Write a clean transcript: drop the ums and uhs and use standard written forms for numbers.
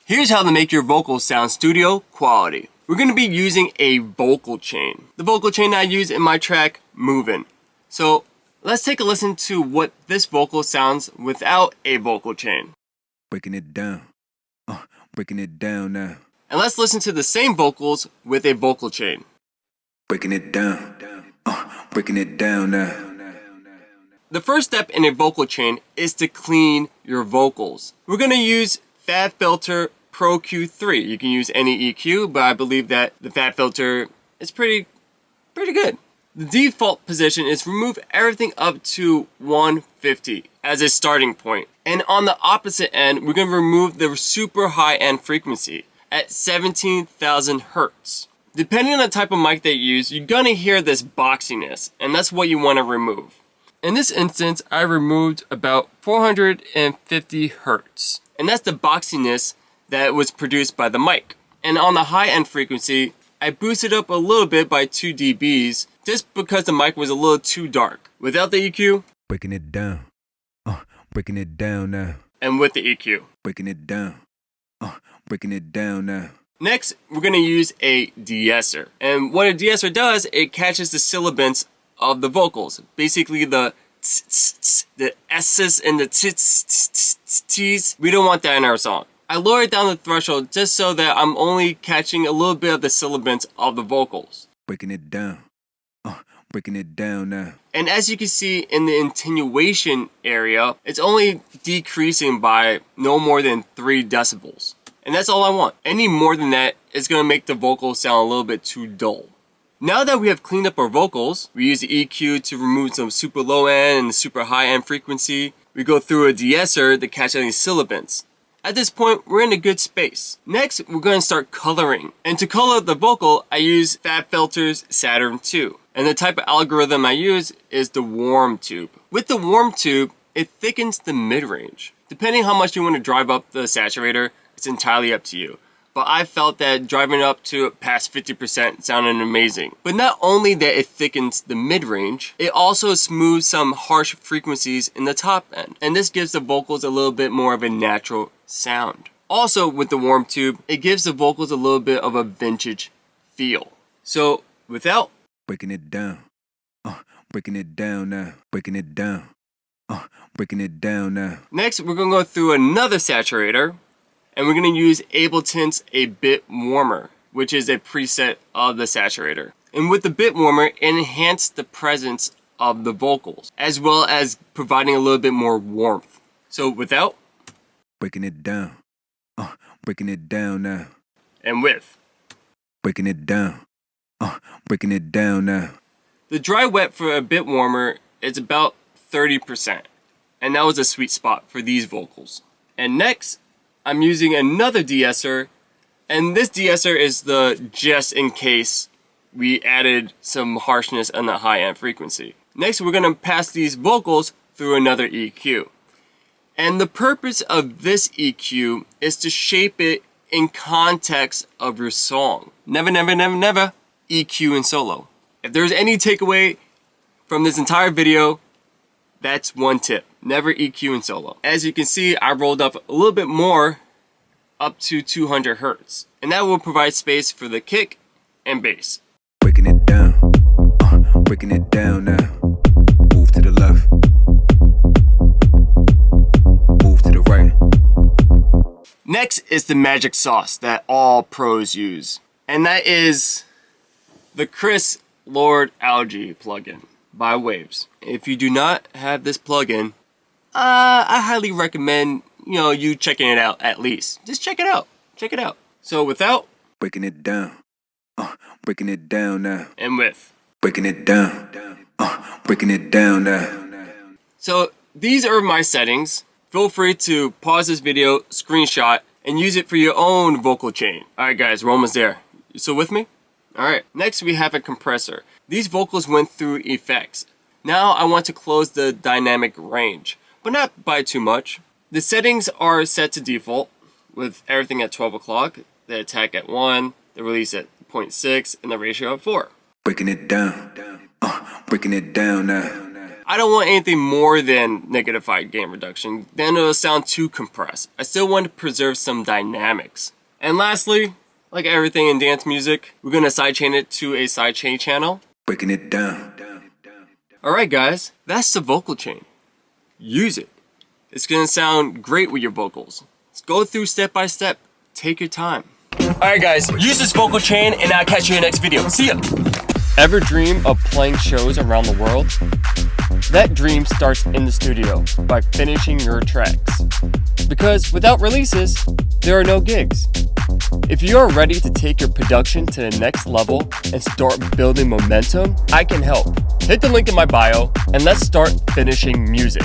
Here's how to make your vocals sound studio quality. We're going to be using a vocal chain. The vocal chain I use in my track, Movin'. So let's take a listen to what this vocal sounds without a vocal chain. Breaking it down. Breaking it down now. And let's listen to the same vocals with a vocal chain. Breaking it down. Breaking it down now. The first step in a vocal chain is to clean your vocals. We're going to use Fat Filter Pro Q3. You can use any EQ, but I believe that the Fat Filter is pretty good. The default position is remove everything up to 150 as a starting point. And on the opposite end, we're going to remove the super high end frequency at 17,000 hertz. Depending on the type of mic that you use, you're going to hear this boxiness, and that's what you want to remove. In this instance, I removed about 450 hertz, and that's the boxiness that was produced by the mic. And on the high end frequency, I boosted up a little bit by 2 dBs just because the mic was a little too dark. Without the EQ, Breaking it down. Breaking it down now. and with the EQ. Breaking it down. Breaking it down now. Next, we're going to use a de-esser. And what a de-esser does, it catches the sibilants of the vocals. Basically the the S's and the T's. We don't want that in our song. I lowered down the threshold just so that I'm only catching a little bit of the sibilants of the vocals. Breaking it down. Breaking it down now. And as you can see in the attenuation area, it's only decreasing by no more than 3 decibels. And that's all I want. Any more than that is going to make the vocals sound a little bit too dull. Now that we have cleaned up our vocals, we use the EQ to remove some super low end and super high end frequency. We go through a de-esser to catch any sibilants. At this point, we're in a good space. Next, we're going to start coloring. And to color the vocal, I use Fat Filter's Saturn II. And the type of algorithm I use is the warm tube. With the warm tube, it thickens the mid-range. Depending how much you want to drive up the saturator, it's entirely up to you. But I felt that driving up to past 50% sounded amazing. But not only that it thickens the mid-range, it also smooths some harsh frequencies in the top end. And this gives the vocals a little bit more of a natural sound. Also with the warm tube, it gives the vocals a little bit of a vintage feel. So without Breaking it down. Breaking it down now. Breaking it down. Breaking it down now. Next, we're going to go through another saturator, and we're going to use Ableton's A Bit Warmer, which is a preset of the saturator. And with the bit warmer, it enhances the presence of the vocals, as well as providing a little bit more warmth. So without, Breaking it down. Breaking it down now. and with. Breaking it down. Breaking it down now. The dry wet for a bit warmer is about 30%, and that was a sweet spot for these vocals. And next, I'm using another de-esser, and this de-esser is the just in case we added some harshness on the high end frequency. Next, we're going to pass these vocals through another EQ. And the purpose of this EQ is to shape it in context of your song. Never, never, never, never EQ in solo. If there's any takeaway from this entire video, that's one tip. Never EQ in solo. As you can see, I rolled up a little bit more, up to 200 hertz. And that will provide space for the kick and bass. Breaking it down. Breaking it down now. Move to the left. Move to the right. Next is the magic sauce that all pros use. And that is the Chris Lord Algae plugin by Waves. If you do not have this plugin, I highly recommend you checking it out at least. Just check it out. Check it out. So without, Breaking it down. Breaking it down now. and with. Breaking it down. Breaking it down now. So these are my settings. Feel free to pause this video, screenshot, and use it for your own vocal chain. Alright guys, we're almost there. You still with me? Alright, next we have a compressor. These vocals went through effects. Now I want to close the dynamic range, but not by too much. The settings are set to default, with everything at 12 o'clock, the attack at 1, the release at 0.6, and the ratio at 4. Breaking it down. Breaking it down now. I don't want anything more than -5 gain reduction, then it'll sound too compressed. I still want to preserve some dynamics. And lastly, like everything in dance music, we're gonna sidechain it to a sidechain channel. Breaking it down. Alright guys, that's the vocal chain. Use it. It's gonna sound great with your vocals. Let's go through step by step. Take your time. Alright guys, use this vocal chain and I'll catch you in the next video. See ya! Ever dream of playing shows around the world? That dream starts in the studio by finishing your tracks. Because without releases, there are no gigs. If you are ready to take your production to the next level and start building momentum, I can help. Hit the link in my bio and let's start finishing music.